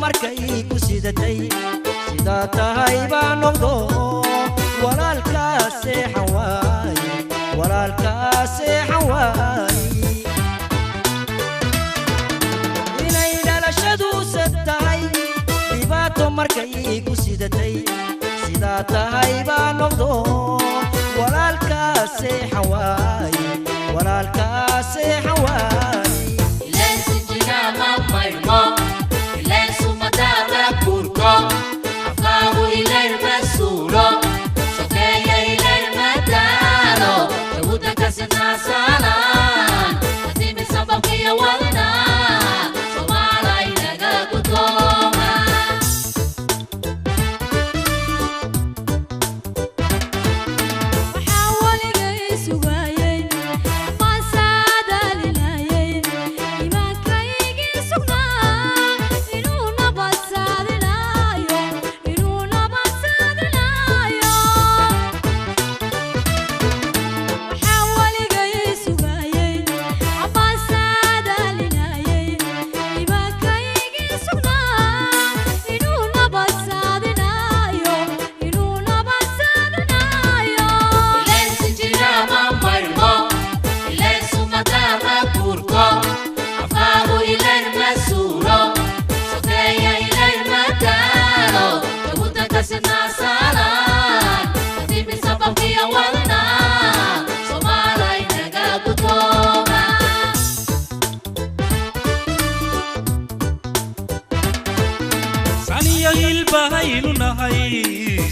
markay ku sidatay sida tahay baan noqdo walaalkaas xawaay walaalkaas xawaay inay dhalashadu sadtahay dhibaato markay ku sidatay sida tahay baan noqdo walaalkaas xawaay walaalkaas xawaay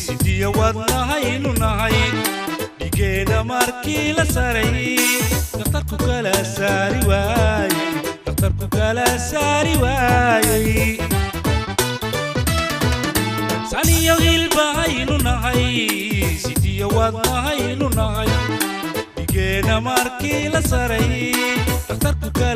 sidiya wadnahaynu nahay dhigeena markii la saray dhakhtarku kala saari waayay saniyo hilbahaynu nahay sidiya wadnahaynu nahay dhigeena markii la saray dhakhtarku kala